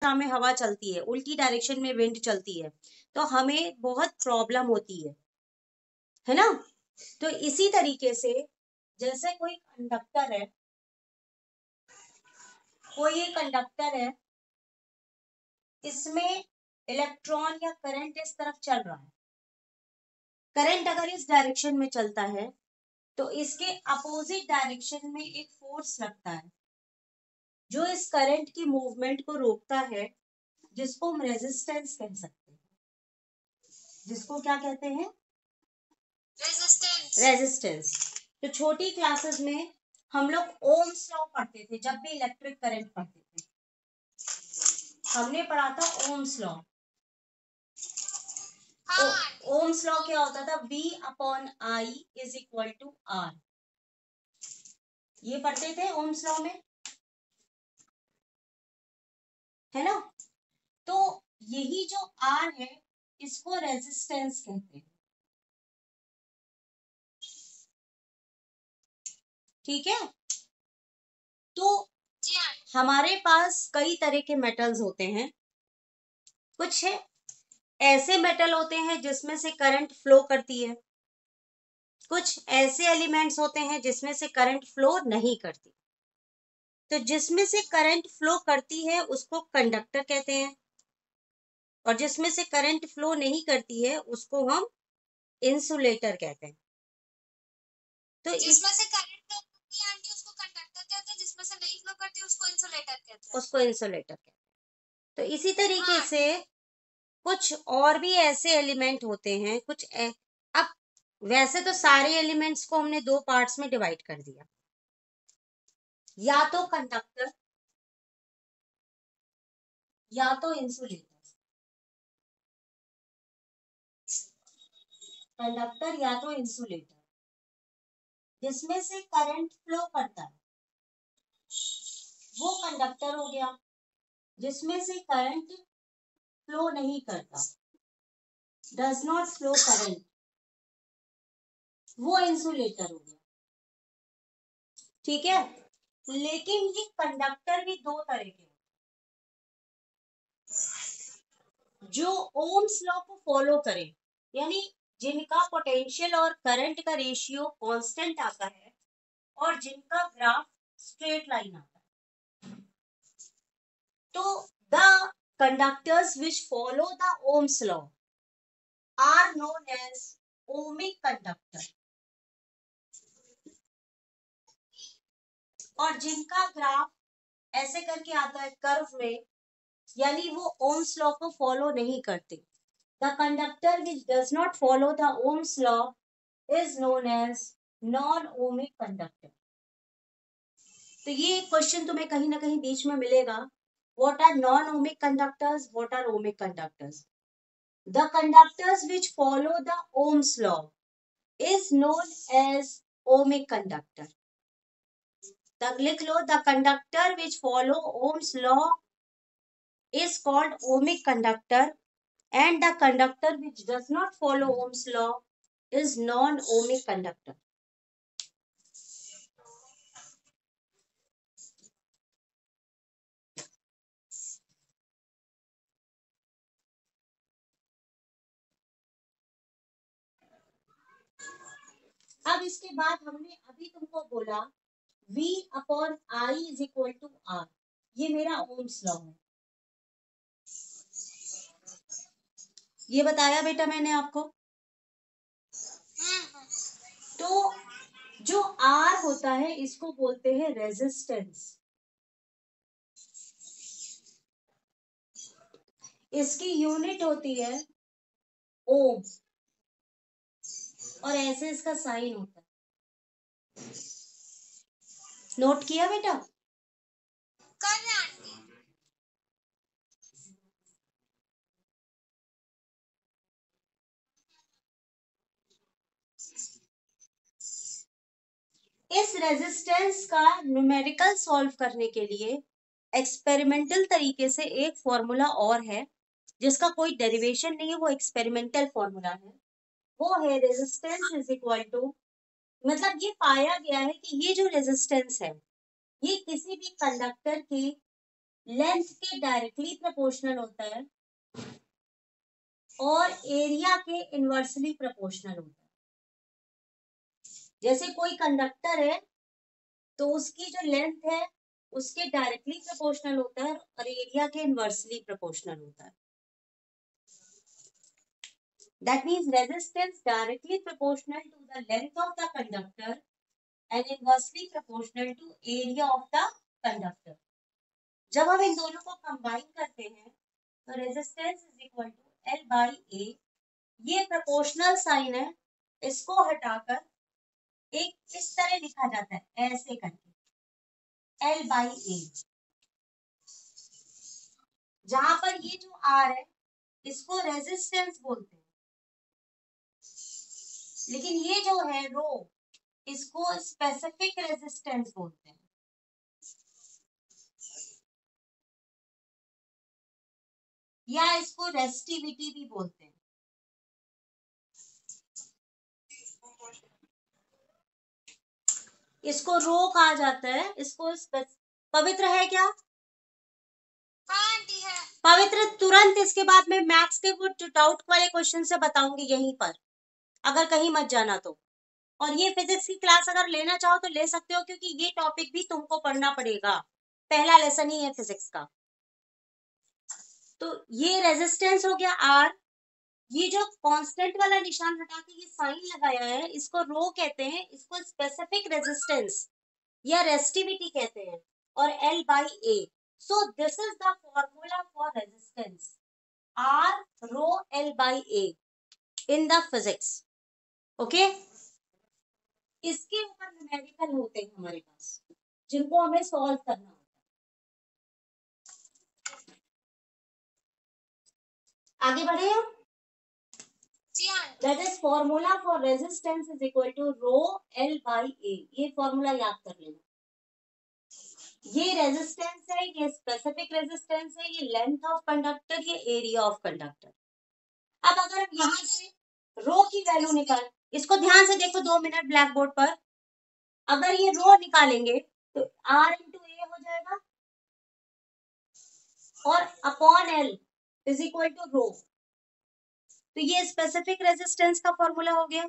में हवा चलती है, उल्टी डायरेक्शन में विंड चलती है, तो हमें बहुत प्रॉब्लम होती है ना। तो इसी तरीके से जैसे कोई कंडक्टर है, कोई एक कंडक्टर है, इसमें इलेक्ट्रॉन या करंट इस तरफ चल रहा है। करंट अगर इस डायरेक्शन में चलता है तो इसके अपोजिट डायरेक्शन में एक फोर्स लगता है जो इस करंट की मूवमेंट को रोकता है, जिसको हम रेजिस्टेंस कह सकते हैं। जिसको क्या कहते हैं? रेजिस्टेंस। तो छोटी क्लासेस में हम लोग ओम्स लॉ पढ़ते थे, जब भी इलेक्ट्रिक करंट पढ़ते थे हमने पढ़ा था ओम्स लॉ। ओम्स लॉ क्या होता था? V upon I is equal to R। ये पढ़ते थे ओम्स लॉ में, है ना। तो यही जो R है इसको रेजिस्टेंस कहते हैं, ठीक है। तो हमारे पास कई तरह के मेटल्स होते हैं। कुछ है ऐसे मेटल होते हैं जिसमें से करंट फ्लो करती है, कुछ ऐसे एलिमेंट्स होते हैं जिसमें से करंट फ्लो नहीं करती। तो जिसमें से करंट फ्लो करती है उसको कंडक्टर कहते हैं, और जिसमें से करंट फ्लो नहीं करती है उसको हम इंसुलेटर कहते हैं। तो जिसमें से करंट फ्लो करती है आंटी उसको कंडक्टर कहते हैं, जिसमें से नहीं फ्लो करती है उसको इंसुलेटर कहते हैं। उसको इंसुलेटर कहते हैं। तो इसी तरीके से कुछ और भी ऐसे एलिमेंट होते हैं, अब वैसे तो सारे एलिमेंट्स को हमने दो पार्ट्स में डिवाइड कर दिया, या तो कंडक्टर या तो इंसुलेटर। कंडक्टर या तो इंसुलेटर, जिसमें से करंट फ्लो करता है वो कंडक्टर हो गया, जिसमें से करंट फ्लो नहीं करता, डज नॉट फ्लो करंट, वो इंसुलेटर हो गया, ठीक है। लेकिन ये कंडक्टर भी दो तरह के होते हैं, जो ओम्स लॉ को फॉलो करें, यानी जिनका पोटेंशियल और करंट का रेशियो कांस्टेंट आता है और जिनका ग्राफ स्ट्रेट लाइन आता है। तो the conductors which follow the Ohm's law are known as ohmic conductor, और जिनका ग्राफ ऐसे करके आता है कर्व में, यानी वो ओम्स लॉ को फॉलो नहीं करते। The conductor which does not follow the Ohm's law is known as non ohmic conductor. तो ये क्वेश्चन तुम्हें कहीं ना कहीं बीच में मिलेगा, what are non ohmic conductors, what are ohmic conductors. The conductors which follow the Ohm's law is known as ohmic conductor. तब लिख लो, the conductor which follow Ohm's law is called ohmic conductor, and the conductor which does not follow Ohm's law is non-ohmic conductor. अब इसके बाद हमने अभी तुमको बोला V upon I is equal to R, ये मेरा ओम्स लॉ है, ये बताया बेटा मैंने आपको। तो जो R होता है इसको बोलते हैं रेजिस्टेंस, इसकी यूनिट होती है ओम, और ऐसे इसका साइन होता है। नोट किया बेटा? कर रहे आंटी। इस रेजिस्टेंस का न्यूमेरिकल सॉल्व करने के लिए एक्सपेरिमेंटल तरीके से एक फॉर्मूला और है, जिसका कोई डेरिवेशन नहीं है, वो एक्सपेरिमेंटल फॉर्मूला है। वो है रेजिस्टेंस इज इक्वल टू, मतलब ये पाया गया है कि ये जो रेजिस्टेंस है ये किसी भी कंडक्टर की लेंथ के डायरेक्टली प्रोपोर्शनल होता है और एरिया के इनवर्सली प्रोपोर्शनल होता है। जैसे कोई कंडक्टर है तो उसकी जो लेंथ है उसके डायरेक्टली प्रोपोर्शनल होता है और एरिया के इनवर्सली प्रोपोर्शनल होता है। That means resistance directly proportional to the length of the conductor and inversely proportional to area of the conductor. जब हम इन दोनों को कंबाइन करते हैं तो resistance is equal to L by A। ये प्रोपोर्शनल साइन है, इसको हटाकर एक इस तरह लिखा जाता है ऐसे करके L बाई A। जहां पर ये जो R है इसको रेजिस्टेंस बोलते हैं, लेकिन ये जो है रो इसको स्पेसिफिक रेजिस्टेंस बोलते हैं। या इसको रेसिस्टिविटी भी बोलते हैं। इसको रो कहा जाता है, इसको पवित्र है क्या? हाँ आंटी है। पवित्र तुरंत इसके बाद में मैथ्स के कुछ डाउट वाले क्वेश्चन से बताऊंगी यहीं पर, अगर कहीं मत जाना तो। और ये फिजिक्स की क्लास अगर लेना चाहो तो ले सकते हो, क्योंकि ये टॉपिक भी तुमको पढ़ना पड़ेगा, पहला लेसन ही है फिजिक्स का। तो ये रेजिस्टेंस हो गया R। ये जो कांस्टेंट वाला निशान हटा के ये साइन लगाया है इसको रो कहते हैं, इसको स्पेसिफिक रेजिस्टेंस या रेसिस्टिविटी कहते हैं, और L by A। So this is the formula for resistance, R rho L by A in the physics. Okay, इसके ऊपर न्यूमेरिकल होते हैं हमारे पास जिनको हमें सॉल्व करना होता है। आगे बढ़े हम। That is formula for resistance is equal to rho L by A। ये फॉर्मूला याद कर लेना। ये रेजिस्टेंस है, ये स्पेसिफिक रेजिस्टेंस है, ये लेंथ ऑफ कंडक्टर, ये एरिया ऑफ कंडक्टर। अब अगर हम यहाँ से रो की वैल्यू निकाल, इसको ध्यान से देखो 2 मिनट ब्लैक बोर्ड पर। अगर ये रो निकालेंगे तो R इंटू ए हो जाएगा और upon L is equal to rho. तो ये स्पेसिफिक रेजिस्टेंस का फॉर्मूला हो गया।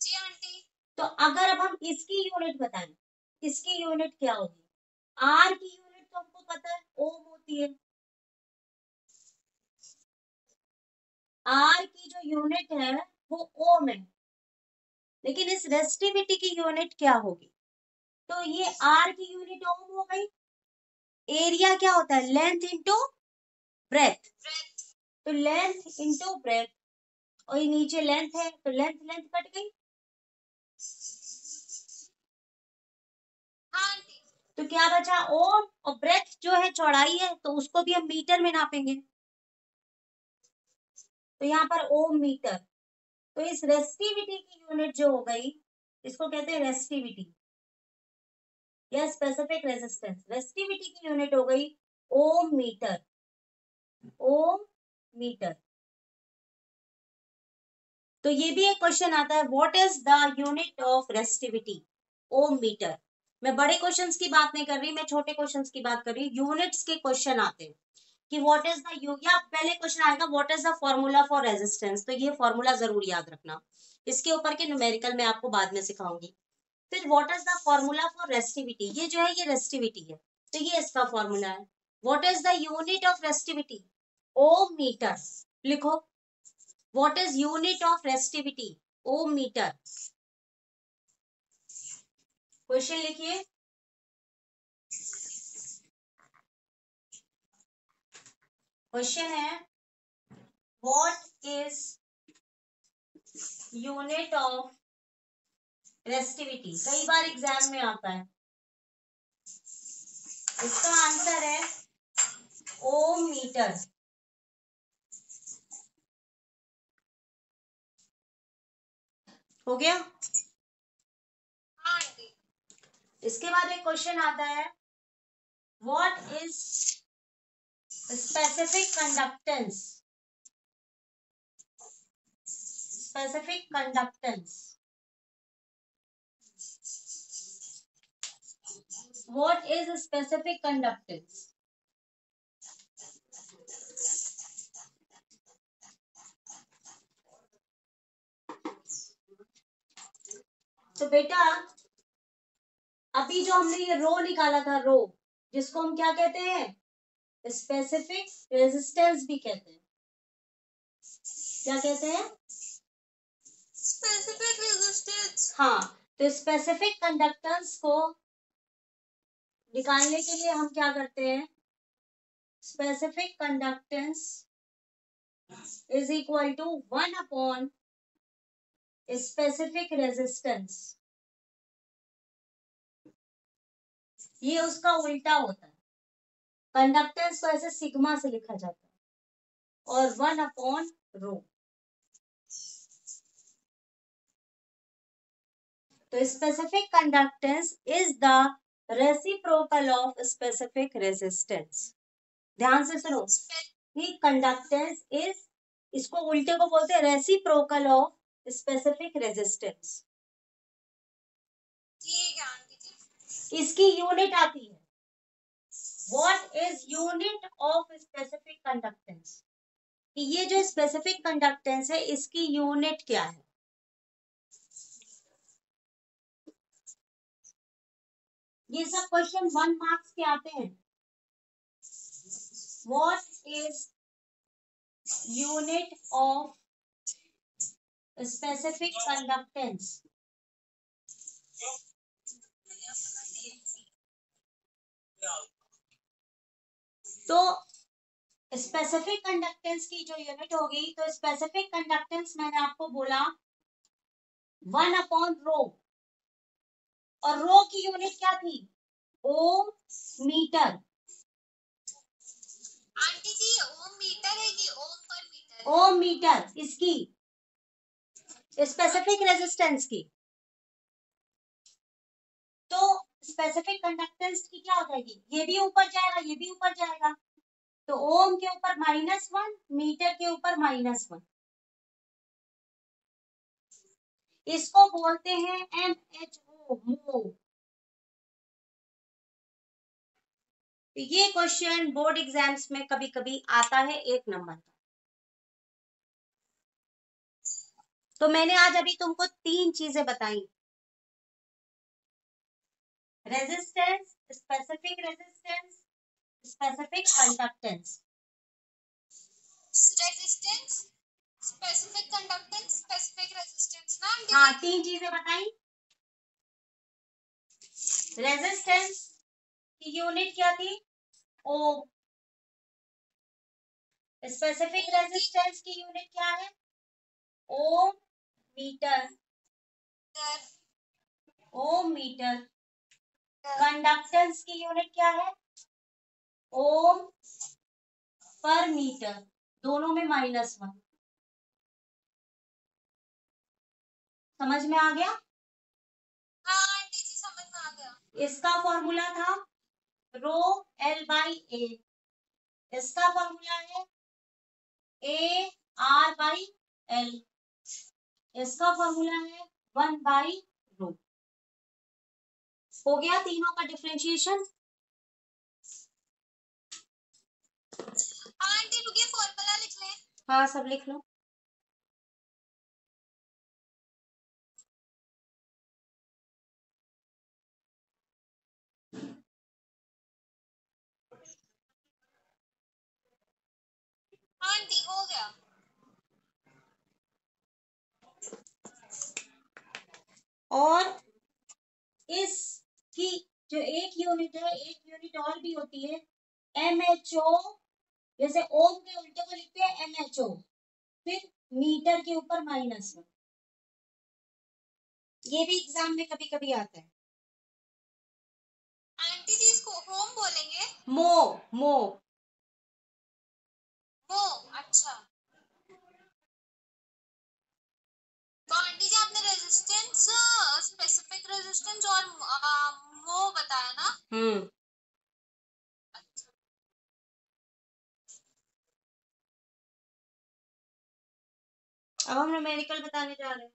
जी आंटी। तो अगर अब हम इसकी यूनिट बताएं, इसकी यूनिट क्या होगी? आर की यूनिट तो हमको पता है ओम होती है। आर की जो यूनिट है वो ओम है, लेकिन इस रेसिस्टिविटी की यूनिट क्या होगी? तो ये आर की यूनिट ओम हो गई। एरिया क्या होता है? Length into breadth. तो लेंथ इंटू ब्रेथ, और ये नीचे लेंथ है तो लेंथ लेंथ कट गई। हाँ आंटी। तो क्या बचा? ओम, और ब्रेथ जो है चौड़ाई है तो उसको भी हम मीटर में नापेंगे, तो यहाँ पर ओम मीटर। तो इस रेसिस्टिविटी की यूनिट जो हो गई इसको कहते हैं रेसिस्टिविटी या स्पेसिफिक रेजिस्टेंस। रेसिस्टिविटी की यूनिट हो गई ओम मीटर, ओम मीटर। तो ये भी एक क्वेश्चन आता है, what is the unit of resistivity? Ohm metre. मैं बड़े क्वेश्चंस की बात नहीं कर रही, मैं छोटे क्वेश्चंस की बात कर रही हूँ। यूनिट्स के क्वेश्चन आते हैं कि व्हाट इज द या पहले क्वेश्चन आएगा what is the formula for resistance. तो ये फॉर्मूला जरूर याद रखना, इसके ऊपर के न्यूमेरिकल मैं आपको बाद में सिखाऊंगी। फिर what is the formula for resistivity, ये जो है ये रेसिस्टिविटी है तो ये इसका फॉर्मूला है। What is the unit of resistivity? Ohm metre. लिखो, what is unit of resistivity? Ohm metre. Question लिखिए। क्वेश्चन है what is unit of resistivity. कई बार एग्जाम में आता है। इसका आंसर है ओम मीटर। हो गया। हाँ आंटी। इसके बाद एक क्वेश्चन आता है what is specific conductance? Specific conductance. What is specific conductance? तो बेटा अभी जो हमने ये रो निकाला था, रो, जिसको हम क्या कहते हैं? स्पेसिफिक रेजिस्टेंस भी कहते हैं। क्या कहते हैं? Specific resistance. हाँ, तो स्पेसिफिक कंडक्टेंस को निकालने के लिए हम क्या करते हैं? Specific conductance is equal to 1 upon specific resistance. ये उसका उल्टा होता है। कंडक्टेंस को ऐसे सिग्मा से लिखा जाता है और 1 अपॉन रो। तो specific conductance is the reciprocal of specific resistance. ध्यान से सुनो, ये कंडक्टेंस इज, इसको उल्टे को बोलते हैं रेसिप्रोकल ऑफ स्पेसिफिक रेजिस्टेंस। ठीक है आंटी जी। इसकी यूनिट आती है, what is unit of specific conductance? कि ये जो स्पेसिफिक कंडक्टेंस है इसकी यूनिट क्या है? ये सब क्वेश्चन 1 मार्क्स के आते हैं। What is unit of specific conductance? तो स्पेसिफिक कंडक्टेंस की जो यूनिट होगी, तो स्पेसिफिक कंडक्टेंस मैंने आपको बोला 1 अपॉन रो, और रो की यूनिट क्या थी? ओम मीटर। आंटी जी ओम मीटर है कि ओम पर मीटर? ओम मीटर इसकी स्पेसिफिक रेजिस्टेंस की। तो स्पेसिफिक कंडक्टेंस की क्या हो जाएगी? ये भी ऊपर जाएगा, ये भी ऊपर जाएगा, तो ओम के ऊपर -1, मीटर के ऊपर -1। इसको बोलते हैं MHO, मो। ये क्वेश्चन बोर्ड एग्जाम्स में कभी कभी आता है 1 नंबर का। तो मैंने आज अभी तुमको 3 चीजें बताई: resistance, specific resistance, specific conductance. Resistance, specific conductance, specific resistance ना आंटी? हाँ, 3 चीजें बताई। रेजिस्टेंस की यूनिट क्या थी? ओम। स्पेसिफिक रेजिस्टेंस की यूनिट क्या है? ओम मीटर। ओम मीटर। कंडक्टेंस की यूनिट क्या है? ओम पर मीटर, दोनों में -1। समझ में आ गया? हाँ आंटी जी समझ में आ गया। इसका फॉर्मूला था रो L/A। इसका फॉर्मूला है AR/L। इसका फॉर्मूला है 1/रो। हो गया तीनों का डिफरेंशिएशन। आंटी रुकिए फॉर्मूला लिख लें। हाँ, सब लिख लो। आंटी हो गया। और इसकी जो एक यूनिट है, एक यूनिट और भी होती है MHO। जैसे ओम के उल्टे को लिखते हैं MHO, फिर मीटर के ऊपर -1। ये भी एग्जाम में कभी कभी आता है। आंटी जी इसको होम बोलेंगे? मो, मो। वो अच्छा। तो आंटी जी आपने रेजिस्टेंस, स्पेसिफिक रेजिस्टेंस और वो बताया ना? अब हम न्यूमेरिकल बताने जा रहे हैं।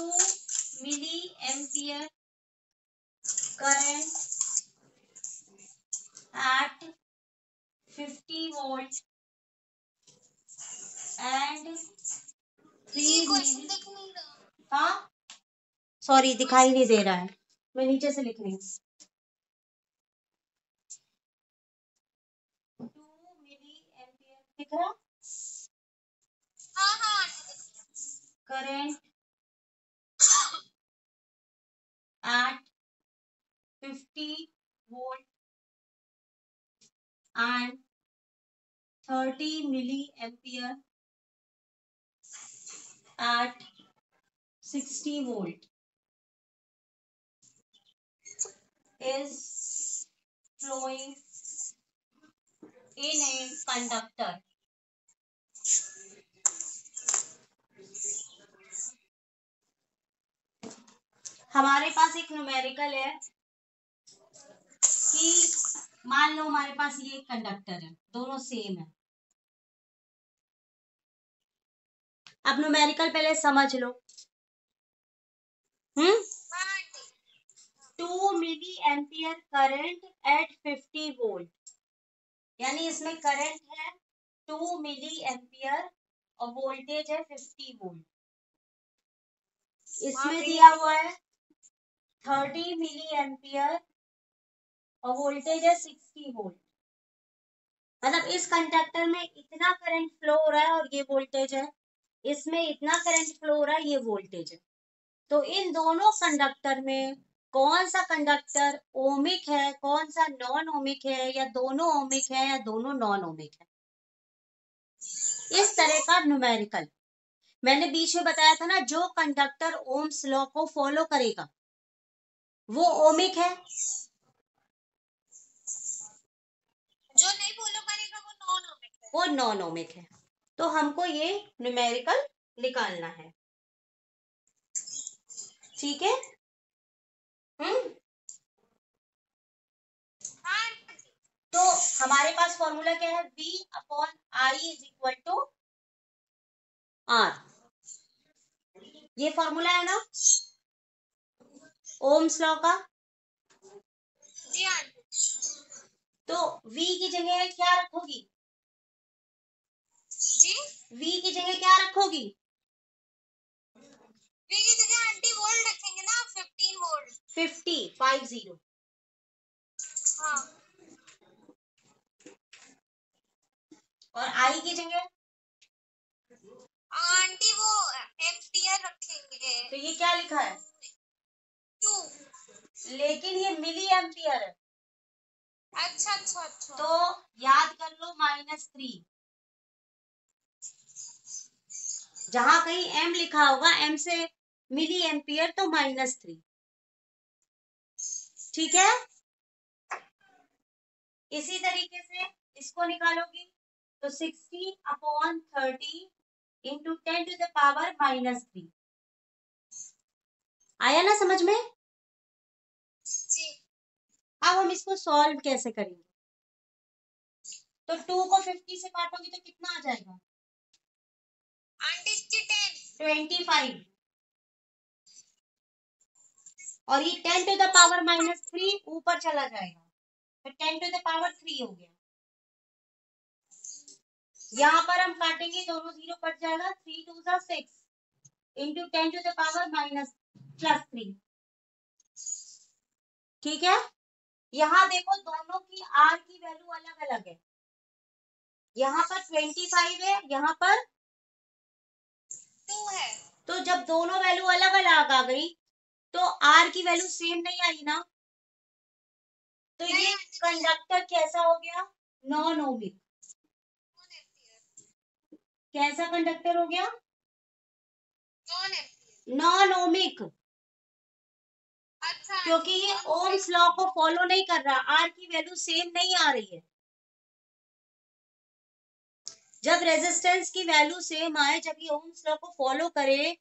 Milli ampere current at 50 volt and 3 question दिख नहीं रहा। हाँ सॉरी दिखाई नहीं दे रहा है, मैं नीचे से लिख रही हूँ। 2 मिली एम्पियर दिख रहा, हाँ current at 50 volt and 30 milliampere at 60 volt is flowing in a conductor. हमारे पास एक न्यूमेरिकल है कि मान लो हमारे पास ये एक कंडक्टर है, दोनों सेम है। अब न्यूमेरिकल पहले समझ लो। 2 milli ampere current at 50 volt, यानी इसमें करंट है 2 मिली एम्पियर और वोल्टेज है 50 वोल्ट। इसमें दिया हुआ है 30 मिली एम्पियर और वोल्टेज है 60 वोल्ट। मतलब इस कंडक्टर में इतना करंट फ्लो हो रहा है और ये वोल्टेज है, इसमें इतना करंट फ्लो हो रहा है, ये वोल्टेज है। तो इन दोनों कंडक्टर में कौन सा कंडक्टर ओमिक है, कौन सा नॉन ओमिक है, या दोनों ओमिक है या दोनों नॉन ओमिक है, इस तरह का न्यूमेरिकल। मैंने बीच में बताया था ना, जो कंडक्टर ओम्स लॉ को फॉलो करेगा वो ओमिक है, जो नहीं फॉलो करेगा वो नॉन ओमिक है। वो नॉन ओमिक है। तो हमको ये न्यूमेरिकल निकालना है, ठीक है। तो हमारे पास फॉर्मूला क्या है, V upon I is equal to R। ये फॉर्मूला है ना ओम्स लॉ का। जी हाँ। तो V की जगह क्या रखोगी, जी V की जगह क्या रखोगी, V की जगह आंटी वोल्ट रखेंगे ना, 15 वोल्ट। 50। हाँ। और I की जगह आंटी वो एम्पियर रखेंगे। तो ये क्या लिखा है 2, लेकिन ये मिली एम्पियर है। अच्छा अच्छा अच्छा। तो याद कर लो -3, जहां कहीं M लिखा होगा, M से मिली एम्पियर तो -3, ठीक है। इसी तरीके से इसको निकालोगी तो 60 upon 30 into 10 to the power -3। आया ना समझ में। जी। अब हम इसको सॉल्व कैसे करेंगे, तो 2 को 50 से काटोगी तो कितना आ जाएगा आंटी इसकी 10 25, और ये 10 टू द पावर -3 ऊपर चला जाएगा, तो 10 टू द पावर 3 हो गया। यहाँ पर हम काटेंगे, दोनों जीरो कट जाएगा, 3 2 जा 6 इंटू 10 टू द पावर +3, ठीक है। यहाँ देखो दोनों की R की वैल्यू अलग अलग है, यहाँ पर 25 है, यहाँ पर 2 है। तो जब दोनों वैल्यू अलग अलग आ गई तो R की वैल्यू सेम नहीं आई ना, तो ये कंडक्टर कैसा हो गया, नॉन ओमिक। कैसा कंडक्टर हो गया, नॉन ओमिक। अच्छा, क्योंकि ये ओम्स लॉ को फॉलो नहीं कर रहा, आर की वैल्यू सेम नहीं आ रही है। जब रेजिस्टेंस की वैल्यू सेम आए, जब ये ओम्स लॉ को फॉलो करे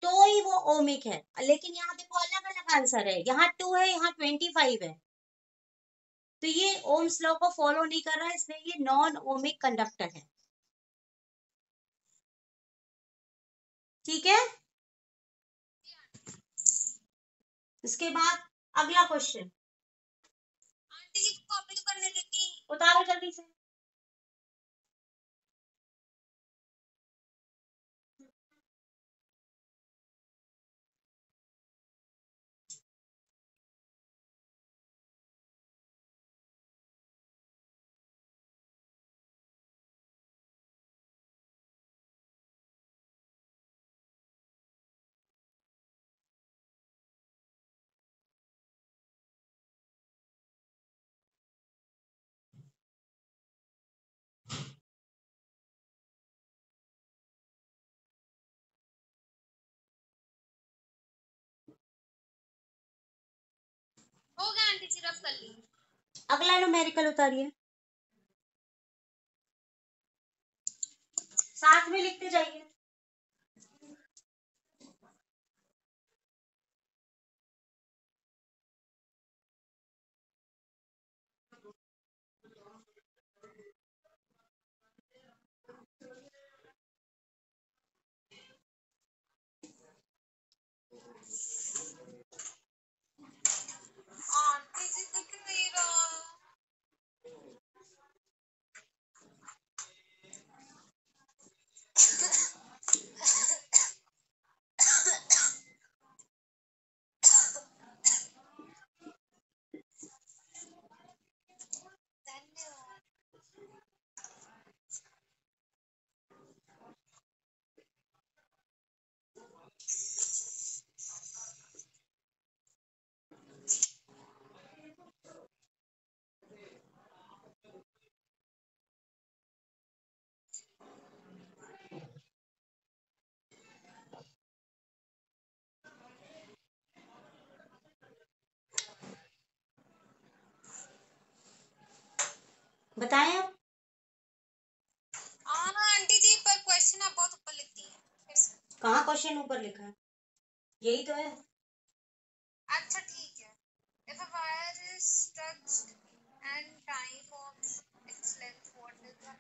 तो ही वो ओमिक है। लेकिन यहाँ देखो अलग अलग आंसर है, यहाँ 2 है, यहाँ 25 है, तो ये ओम्स लॉ को फॉलो नहीं कर रहा है, इसलिए ये नॉन ओमिक कंडक्टर है, ठीक है। इसके बाद अगला क्वेश्चन। आंटी जी कॉपी तो करने देती। उतारो जल्दी से। हो गया आंटी जी, रब कर ली। अगला न्यूमेरिकल उतारिए, साथ में लिखते जाइए। आंटी जी दिख नहीं रहा। धन्यवाद। बताएं आप। हाँ आंटी जी, पर क्वेश्चन आप बहुत ऊपर लिख दिए फिर से। कहाँ क्वेश्चन ऊपर लिखा है? यही तो है। अच्छा ठीक है। If a wire is stretched and time of its length, what is the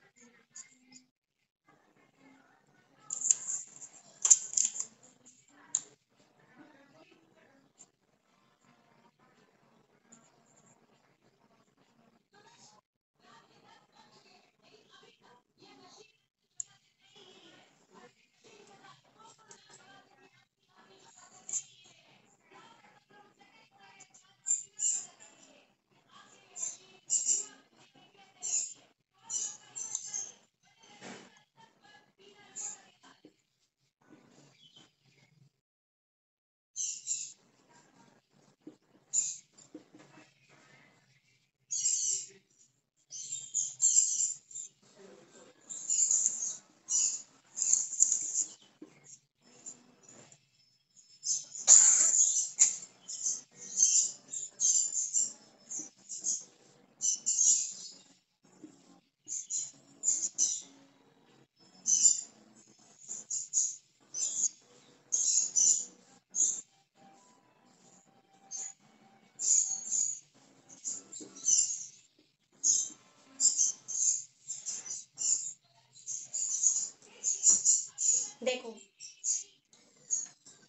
देखो,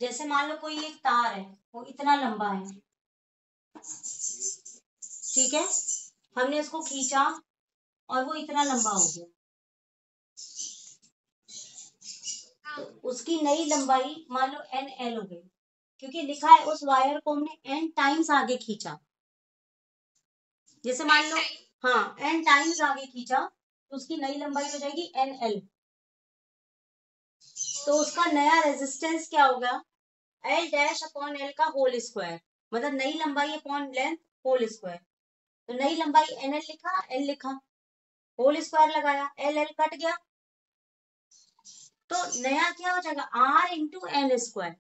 जैसे मान लो कोई एक तार है, वो इतना लंबा है, ठीक है, हमने इसको खींचा और वो इतना लंबा हो गया, तो उसकी नई लंबाई मान लो NL हो गई, क्योंकि लिखा है उस वायर को हमने N टाइम्स आगे खींचा। जैसे मान लो, हाँ, N टाइम्स आगे खींचा तो उसकी नई लंबाई हो जाएगी NL। तो उसका नया रेजिस्टेंस क्या होगा? L डैश अपॉन L का होल स्क्वायर, मतलब नई लंबाई अपॉन लेंथ होल स्क्वायर। तो नई लंबाई NL लिखा, L लिखा, होल स्क्वायर लगाया, L कट गया, तो नया क्या हो जाएगा? R into N square.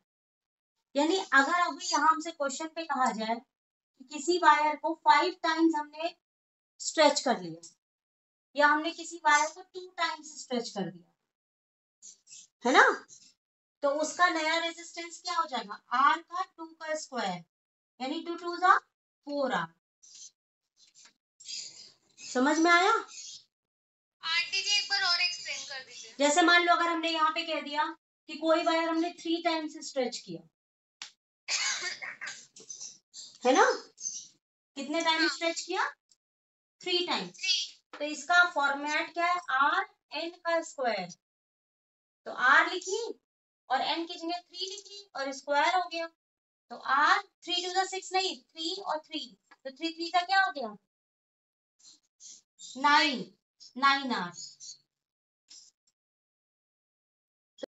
यानी अगर अभी यहाँ हमसे क्वेश्चन पे कहा जाए कि किसी वायर को 5 टाइम्स हमने स्ट्रेच कर लिया, या हमने किसी वायर को 2 टाइम्स स्ट्रेच कर दिया, है ना, तो उसका नया रेजिस्टेंस क्या हो जाएगा? R का 2 का स्क्वायर, यानी 2 2 जा 4R। समझ में आया? आंटी जी एक बार और एक्सप्लेन कर दीजिए। जैसे मान लो अगर हमने यहाँ पे कह दिया कि कोई वायर हमने 3 टाइम्स स्ट्रेच किया, है ना? कितने टाइम हाँ। स्ट्रेच किया? 3 टाइम। 3। तो इसका फॉर्मेट क्या है? आर एन का स्क्वायर। तो आर लिखी और एन की जगह 3 लिखी और स्क्वायर हो गया। तो आर 3 टू द 6 नहीं, 3 और 3, तो 3 3 का क्या हो गया? 9 9 आर।